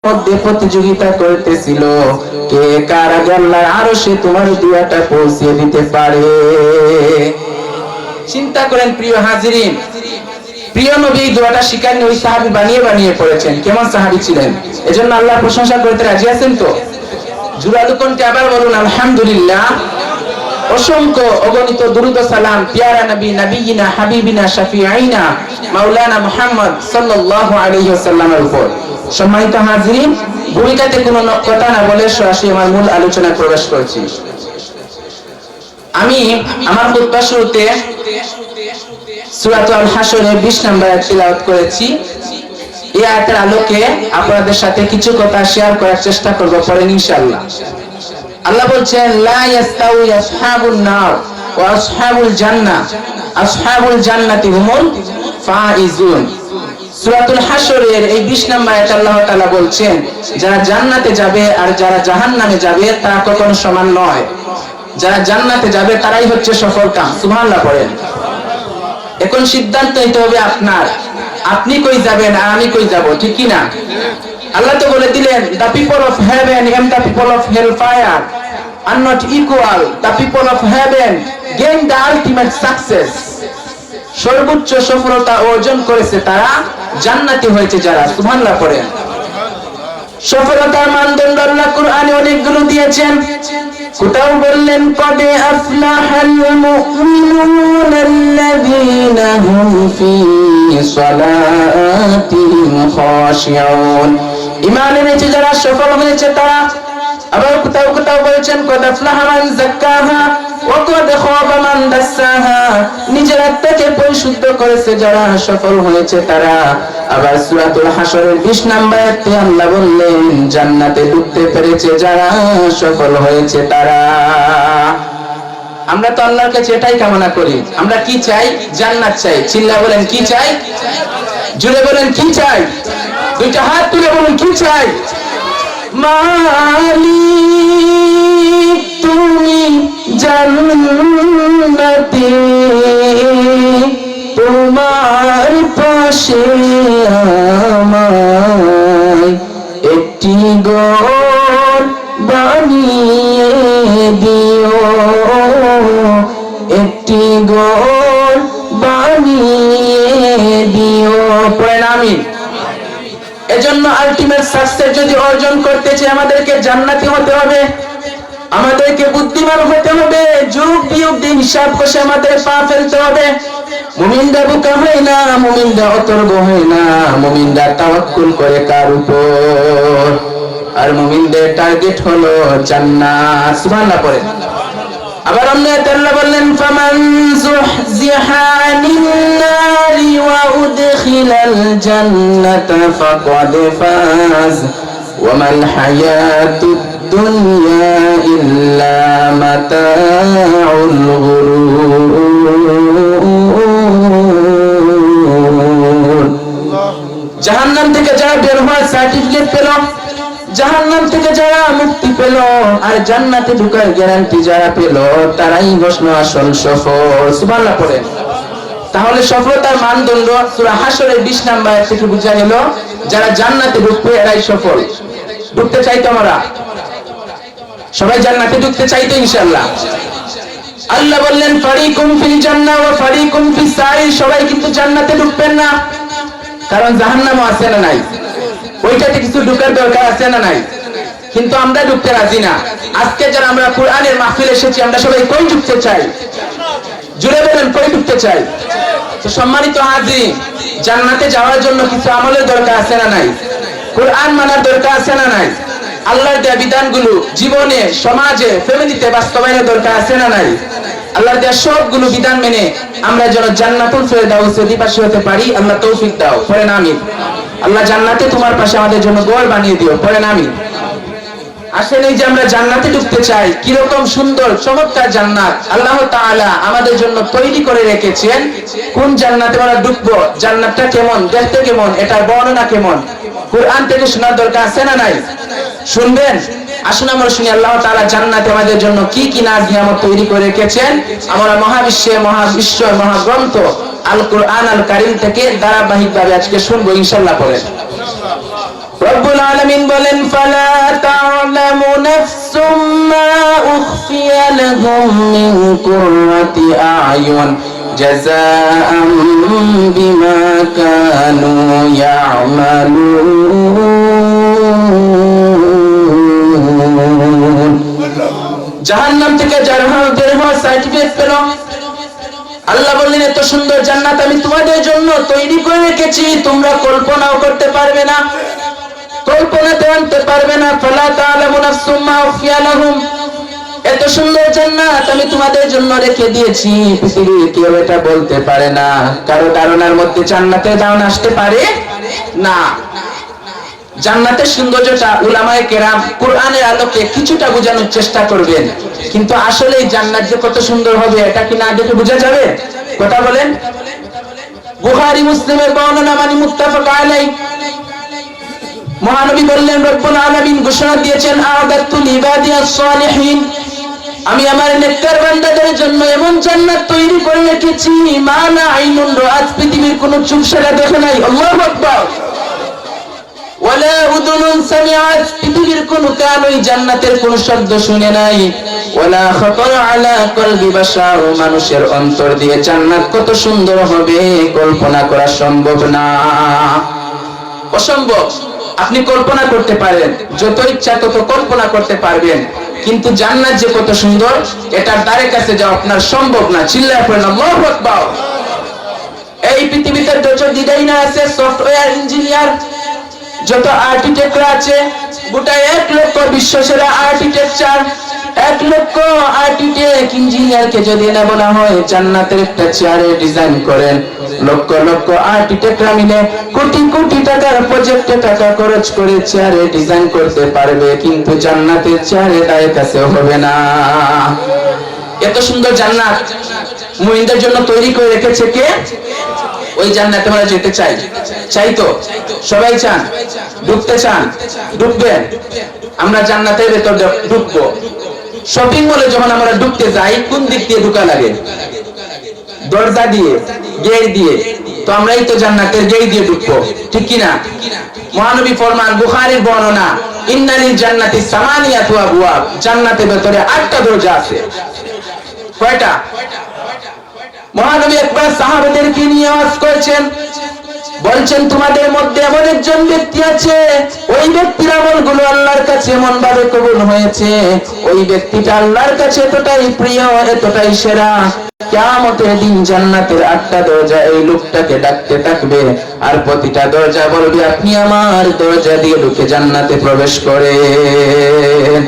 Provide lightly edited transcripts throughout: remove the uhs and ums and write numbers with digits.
মধ্যে প্রতিযোগিতা করতেছিল কে কার আগে আল্লাহর আরশে তোমার দুয়াটা পৌঁছে দিতে পারে। চিন্তা করেন প্রিয় হাজিরিন, প্রিয় নবী দোয়াটা শিকার ওই সাহাবী বানিয়ে বানিয়ে পড়েছেন। কেমন সাহাবী ছিলেন, এজন্য আল্লাহ প্রশংসা করতে রাজি আছেন তো? জুরাদু কোনটি আবার বলুন আলহামদুলিল্লাহ। অসংখ্য অগণিত দুরূদ ও সালাম পিয়ারা নবী নবিয়িনা হাবিবিনা শাফিঈনা মাওলানা মুহাম্মদ সাল্লাল্লাহু আলাইহি ওয়াসাল্লামের উপর। সম্মানিত হাজিরিন, ভূমিকাতে কোনো কথা না বলে সরাসরি আমার মূল আলোচনায় প্রবেশ করছি। আমি আমার খুতবা শুরুতে সূরাতুল হাশরের 20 নম্বর আয়াত তিলাওয়াত করেছি। এই আয়াতের আলোকে আপনাদের সাথে কিছু কথা শেয়ার করার চেষ্টা করব, পড়েন ইনশাআল্লাহ। আল্লাহ বলছেন লা ইয়াস্তাউই আসহাবুন নার ওয়া আসহাবুল জান্নাহ, আসহাবুল জান্নাতি হুমুল ফাইজুন। সূরাতুল হাশরের এই 20 নম্বর আয়াতে আল্লাহ তাআলা বলছেন যারা জান্নাতে যাবে আর যারা জাহান্নামে যাবে তারা কখনো সমান নয়। যারা জান্নাতে যাবে তারাই হচ্ছে সফলকাম। সুবহানাল্লাহ পড়েন। এখন সিদ্ধান্ত নিতে হবে আপনার, আপনি কই যাবেন আর আমি কই যাব, ঠিক কি না? আল্লাহ তো বলে দিলেন the people of heaven and the people of hellfire are not equal. The people of heaven gain the ultimate success. সর্বোচ্চ সফলতা অর্জন করেছে তারা, জান্নাতি হয়েছে যারা। সুবহানাল্লাহ পড়েন। সফলতার মানদণ্ড আল্লাহ কুরআনে অনেকগুলো দিয়েছেন। কোথাও বললেন কদ আফলাহাল মুমিনুনাল্লাযীনা হুম ফি সালাতিহিম খাশিউন, ঈমান এনেছে যারা সফল হয়েছে তারা। আবার কোথাও কোথাও বলেছেন কদ আফলাহা মান যাক্কাহা ওয়া কদ খাবা মান দাসসাহা, নিজের আত্মাকে পরিশুদ্ধ করেছে যারা সফল হয়েছে তারা। আবার সূরাতুল হাশরের 20 নম্বর আয়াতে আল্লাহ বললেন জান্নাতে ঢুকতে পেরেছে যারা সফল হয়েছে তারা। আমরা তো আল্লাহর কাছে এটাই কামনা করি। আমরা কি চাই? জান্নাত চাই। চিল্লা বলেন কি চাই? জোরে বলেন কি চাই? দুইটা হাত তুলে বলুন কি চাই? মালিক তুমি জান্নাতে, তোমার পাশে আমায় একটি ঘর বানিয়ে দিও, একটি ঘর বানিয়ে দিও। পড়েন আমিন। এজন্য আলটিমেট সাকসেস যদি অর্জন করতে চাই আমাদেরকে জান্নাতি হতে হবে, আমাদেরকে বুদ্ধিমান হতে হবে, যুগ বিয়োগ দিয়ে হিসাব কষে আমাদের পা ফেলতে হবে। মুমিনরা বোকা হয় না, মুমিনরা অতর্ক হয় না, মুমিনরা তাওয়াক্কুল করে কার উপর? আর মুমিনদের টার্গেট হলো জান্নাত। সুবহানাল্লাহ পড়ে। আবার আল্লাহ বললেন ফামান যুহজিহা আনিন নারি ওয়া উদখিলাল জান্নাতা ফাকাদ ফাজ ওয়া মাল হায়াতুদ দুনিয়া ইল্লা মাতাউল গুরুর। জাহান্নাম থেকে যারা বের হওয়ার সার্টিফিকেট পেল, জাহান্নাম থেকে যারা মুক্তি পেল আর জান্নাতে ঢোকার গ্যারান্টি যারা পেল তারাই বসলো আসল সফল। সুবহানাল্লাহ পড়েন। তাহলে সফলতার মানদণ্ড সূরা হাশরের 20 নম্বর আয়াত থেকে বোঝা গেল যারা জান্নাতে ঢুকবে এরাই সফল। ঢুকতে চাই তো আমরা সবাই, জান্নাতে ঢুকতে চাই তো ইনশাআল্লাহ? আল্লাহ বললেন ফারিকুম ফিল জান্নাহ ওয়া ফারিকুম ফিস সাইর, সবাই কিন্তু জান্নাতে ঢুকবেন না, কারণ জাহান্নামও আছে না নাই? ওইটাতে কিছু ঢুকার দরকার আছে না নাই? কিন্তু আমরা ঢুকতে রাজি না। আজকে যারা আমরা কোরআনের মাহফিল এসেছি আমরা সবাই কই ঢুকতে চাই? জুড়ে বলেন কই ঢুকতে চাই? তো সম্মানিত হাজির, জান্নাতে যাওয়ার জন্য কিছু আমলের দরকার আছে না নাই? কোরআন মানার দরকার আছে না নাই? আল্লাহর দেয়া বিধানগুলো জীবনে, সমাজে, ফ্যামিলিতে বাস্তবায়নের দরকার আছে না নাই? আল্লাহর দেয়া সবগুলো বিধান মেনে আমরা যেন জান্নাতুল ফেরদাউসে অধিবাসী হতে পারি, আল্লাহ তৌফিক দাও। পড়েন আমিন। আল্লাহ জান্নাতে তোমার পাশে আমাদের জন্য ঘর বানিয়ে দিও। পড়েন আমিন। আসেন এই যে আমরা জান্নাতে ঢুকতে চাই, কিরকম সুন্দর চমৎকার জান্নাত আল্লাহ তাআলা আমাদের জন্য তৈরি করে রেখেছেন। কোন জান্নাতে আমরা ঢুকবো, জান্নাতটা কেমন, দেখতে কেমন, এটার বর্ণনা কেমন, কোরআন থেকে শোনার দরকার আছে না নাই? শুনবেন? আসুন আমরা শুনি আল্লাহ তাআলা জান্নাতে আমাদের জন্য কি কি নাজ নিয়ামত তৈরি করে রেখেছেন। আমরা মহাবিশ্বের মহাগ্রন্থ আল কোরআন আল কারীম থেকে ধারাবাহিকভাবে আজকে শুনবো ইনশাআল্লাহ। পড়েন রব্বুল আলামিন বলেন ফালা তা'লামু নাফসুম মা উখফিয়া লাহুম মিন কুররাতি আ'য়ুন জাযাআম বিমা কানু ইয়া'মালুন। জাহান্নাম থেকে যারা বের হওয়ার সার্টিফিকেট পেল, আল্লাহ বললেন এত সুন্দর জান্নাত আমি তোমাদের জন্য তৈরি করে রেখেছি, তোমরা কল্পনাও করতে পারবে না, কল্পনাতে আনতে পারবে না। ফালা তা'লামু নাফসুম মা উখফিয়া লাহুম, এত সুন্দর জান্নাত আমি তোমাদের জন্য রেখে দিয়েছি, পৃথিবীর কেউ এটা বলতে পারে না। কারো ধারণার মধ্যে জান্নাতের ধারণা আসতে পারে না। জান্নাতের সৌন্দর্যটা উলামায়ে কেরাম কোরআনের আলোকে কিছুটা বোঝানোর চেষ্টা করবেন, কিন্তু আসলে এই জান্নাত যে কত সুন্দর হবে এটা কি না দেখে বোঝা যাবে? কথা বলেন। বুখারী মুসলিমের বর্ণনা মানে মুত্তাফাক আলাইহি, মহানবী বললেন রব্বুল আলামিন ঘোষণা দিয়েছেন আ'দাতু লিবাদিয়াস সালিহিন, আমি আমার নেককার বান্দাদের জন্য এমন জান্নাত তৈরি করে রেখেছি মা লা আইনুন রাআত, পৃথিবীর কোন চোখ সেটা দেখে নাই, আল্লাহু আকবার, ওয়ালা উযুনুন সামিআত, পৃথিবীর কোন কান ওই জান্নাতের কোন শব্দ শুনে নাই, ওয়ালা খাতারা আলা কলবি বাশার, মানুষের অন্তর দিয়ে জান্নাত কত সুন্দর হবে কল্পনা করা সম্ভব না, অসম্ভব। আপনি কল্পনা করতে পারেন, যত ইচ্ছা তত কল্পনা করতে পারবেন, কিন্তু জান্নাত যে কত সুন্দর এটার দ্বারে কাছে যাওয়া আপনার সম্ভব না। চিল্লায় পড়েন আল্লাহু আকবার। এই পৃথিবীতে যত ডিজাইনার আছে, সফটওয়্যার ইঞ্জিনিয়ার, যত আর্কিটেক্টরা আছে, গোটা 1 লক্ষ বিশ্বসেরা আর্কিটেকচার, 1 লক্ষ আর্কিটেক্ট ইঞ্জিনিয়ারকে যদি না বলা হয় জান্নাতের একটা চেয়ারে ডিজাইন করেন, লক্ষ লক্ষ আর্কিটেক্টরা মিলে কোটি কোটি টাকার প্রজেক্টে টাকা খরচ করে চেয়ারে ডিজাইন করতে পারবে, কিন্তু জান্নাতের চেয়ারে দায়ের কাছে হবে না। এত সুন্দর জান্নাত মুমিনদের জন্য তৈরি করে রেখেছে কে? ওই জান্নাতে আমরা যেতে চাই, চাই তো সবাই চান, ঢুকতে চান, ঢুকবেন। আমরা জান্নাতের ভেতর ঢুকবো। শপিং মলে যখন আমরা ঢুকতে যাই কোন দিক দিয়ে ঢোকা লাগে? দরজা দিয়ে, গেট দিয়ে। তো আমরাই তো জান্নাতের গেট দিয়ে ঢুকবো, ঠিক কি না? মহানবী ফরমান, বুখারীর বর্ণনা, ইন্নালিল জান্নাতি সামানিয়াতু আবওয়াব, জান্নাতের ভেতরে 8টা দরজা আছে। কয়টা? মহানবী একবার সাহাবাদেরকে নিয়ে ওয়াজ করেছেন, বলছেন তোমাদের মধ্যে এমন একজন ব্যক্তি আছে, ওই ব্যক্তির আমলগুলো আল্লাহর কাছে এমন ভাবে কবুল হয়েছে, ওই ব্যক্তিটা আল্লাহর কাছে এতটাই প্রিয়, এতটাই সেরা, কিয়ামতের দিন জান্নাতের 8টা দরজা এই লোকটাকে ডাকতে থাকবে, আর প্রতিটা দরজা বলবে আপনি আমার দরজা দিয়ে ঢুকে জান্নাতে প্রবেশ করেন।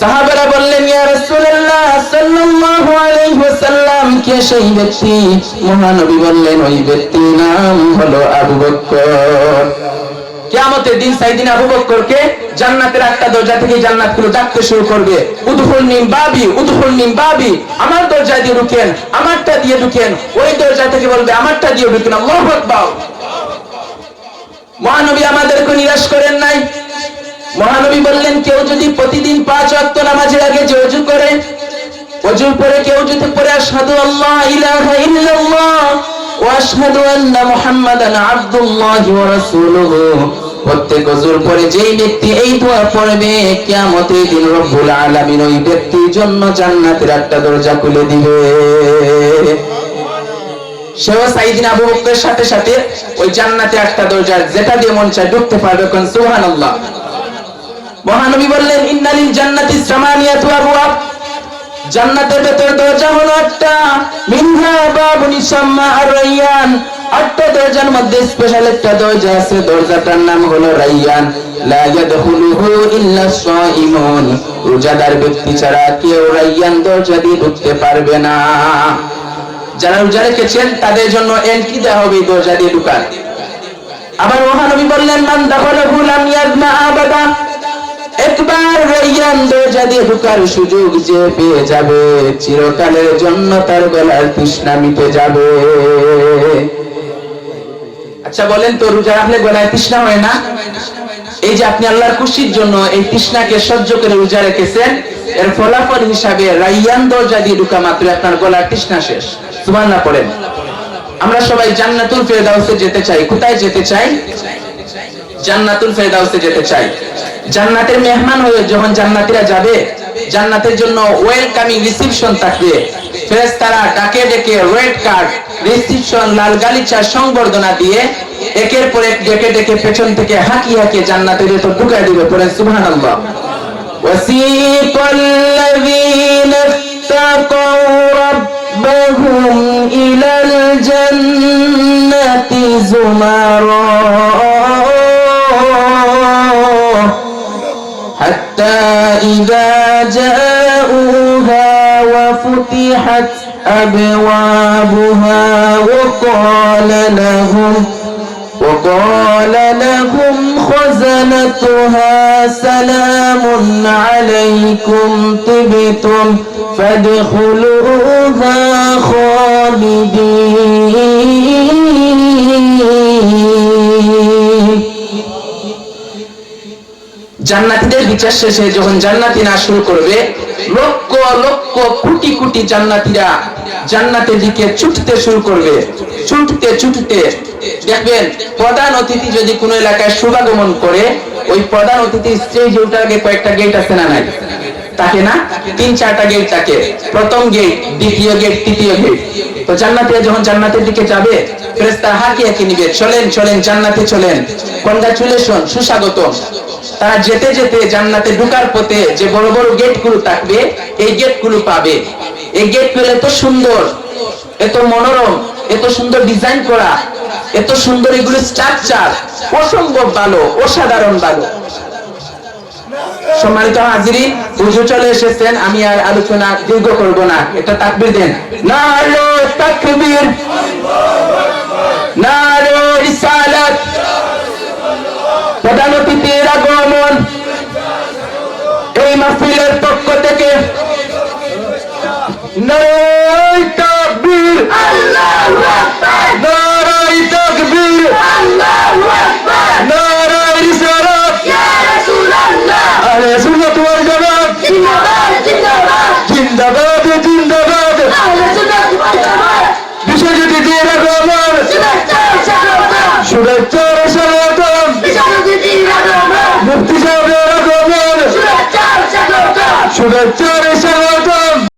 সাহাবারা বললেন ইয়া রাসূলুল্লাহ সাল্লাল্লাহু আলাইহি ওয়াসাল্লাম, কে সেই ব্যক্তি? মহানবী বললেন ওই ব্যক্তির নাম হলো আবু বকর। কিয়ামতের দিন সাইয়েদনা আবু বকরকে জান্নাতের 8টা দরজা থেকে জান্নাতগুলো ডাকতে শুরু করবে, উদখুল মিন বাবি, উদখুল মিন বাবি, আমার দরজা দিয়ে ঢুকেন, আমারটা দিয়ে ঢুকেন। ওই দরজা থেকে বলবে আমারটা দিয়ে ঢুকেন। আল্লাহু আকবার। মহানবী আমাদেরকে নিরাশ করেন নাই। মহানবী বললেন কেউ যদি প্রতিদিন 5 ওয়াক্ত নামাজের আগে যে ওযু করে, ওযুর পরে কেউ যদি পড়ে আশহাদু আল্লা ইলাহা ইল্লাল্লাহ ওয়া আশহাদু আন্না মুহাম্মাদান আবদুল্লাহি ওয়া রাসূলুহু, প্রত্যেক ওযুর পরে যেই ব্যক্তি এই দোয়া পড়বে কিয়ামতের দিন রব্বুল আলামিন ওই ব্যক্তির জন্য জান্নাতের 8টা দরজা খুলে দিবে। সেও সাইয়েদনা আবু বকরের সাথে সাথে ওই জান্নাতে 8টা দরজা যেটা দিয়ে মন চায় ঢুকতে পারবে। কোন সুবহানাল্লাহ। মহানবী বললেন ইন্নালিল জান্নাতি সামানিয়াতু আবওয়াব, জান্নাতের ভেতর দরজা হলো 8টা, মিনহা বাবুন ইসাম্মা আর-রায়্যান, 8টা দরজার মধ্যে স্পেশাল একটা দরজা আছে, দরজাটার নাম হলো রায়্যান। লা ইয়াদখুলুহু ইল্লা সাইমুন, রোজাদার ব্যক্তি ছাড়া কেউ রায়্যান দরজা দিয়ে ঢুকতে পারবে না। যারা রোজা রেখেছেন তাদের জন্য এন্ট্রি দেওয়া হবে দরজা দিয়ে ঢোকার। আবার মহানবী বললেন মান দাখালাহু লাম ইয়াজমা আবাদা, একবার রায়্যান দরজা দিয়ে ঢোকার সুযোগ যে পেয়ে যাবে চিরকালের জন্য তার গলার তৃষ্ণা মিটে যাবে। আচ্ছা বলেন তো, রোজা রাখলে গলায় তৃষ্ণা হয় না? এই যে আপনি আল্লাহর খুশির জন্য এই তৃষ্ণাকে সহ্য করে রোজা রেখেছেন, এর ফলাফল হিসাবে রায়্যান দরজা দিয়ে ঢোকা মাত্র আপনার গলার তৃষ্ণা শেষ। সুবহানাল্লাহ পড়েন। আমরা সবাই জান্নাতুল ফেরদাউসে যেতে চাই। কোথায় যেতে চাই? জান্নাতুল ফেরদাউসে যেতে চাই। জান্নাতের মেহমান হয়ে যখন জান্নাতীরা যাবে, জান্নাতের জন্য ওয়েলকামিং রিসিপশন থাকবে। ফেরেশতারা ডাকে ডেকে রেড কার্ড রিসিপশন, লাল গালিচা সংবর্ধনা দিয়ে একের পর এক ডেকে ডেকে পেছন থেকে হাঁকিয়ে হাঁকিয়ে জান্নাতের ভেতর ঢুকায় দিবে। পড়েন সুবহানাল্লাহ। ওয়াসিকাল লাযীনা ইত্তাকাউ রাব্বাহুম ইলাল জান্নাতি যুমারা حتى إذا جاءوها وفتحت أبوابها وقال لهم خزنتها سلام عليكم طبتم فادخلوها خالدين। জান্নাতীদের বিচার শেষে যখন জান্নাতি না শুরু করবে, লক্ষ লক্ষ কোটি কোটি জান্নাতীরা জান্নাতের দিকে ছুটতে শুরু করবে। ছুটতে ছুটতে দেখবেন প্রধান অতিথি যদি কোনো এলাকায় শুভাগমন করে, ওই প্রধান অতিথি স্টেজে ওঠার আগে কয়েকটা গেট আছে না নাই? থাকে না? 3-4টা গেট থাকে। প্রথম গেট, দ্বিতীয় গেট, তৃতীয় গেট। তো জান্নাতীরা যখন জান্নাতের দিকে যাবে, ফেরেশতা হাঁকিয়ে হাঁকিয়ে নিবে, চলেন চলেন জান্নাতে চলেন, কনগ্রাচুলেশন, সুস্বাগতম। তারা যেতে যেতে জান্নাতে ঢোকার পথে যে বড় বড় গেটগুলো থাকবে, এই গেটগুলো পাবে। এই গেটগুলো এত সুন্দর, এত মনোরম, এত সুন্দর ডিজাইন করা, এত সুন্দর এগুলো স্ট্রাকচার, অসম্ভব ভালো, অসাধারণ ভালো। সম্মানিত হাজিরিন, হুজুর চলে এসেছেন, আমি আর আলোচনা দীর্ঘ করব না। এটা তাকবীর দেন, নারে তাকবীর, নারে রিসালাত। প্রধান অতিথির আগমন এই মাহফিলের পক্ষ থেকে নারে তাকবীর, আল্লাহু আকবার, নারে তাকবীর, আল্লাহু আকবার, নারে রিসালাত, ইয়া রাসূলুল্লাহ, আহলে সুন্নাত ওয়াল জামাত জিন্দাবাদ জিন্দাবাদ জিন্দাবাদ জিন্দাবাদ, আহলে সুন্নাত ওয়াল জামাত। বিশ্বজিতের আগমন, শুভেচ্ছা স্বাগতম, শুভেচ্ছা স্বাগতম, বিশ্বজিতের আগমন, মুফতি সাহেবের আগমন, শুভেচ্ছা স্বাগতম, শুভেচ্ছা স্বাগতম।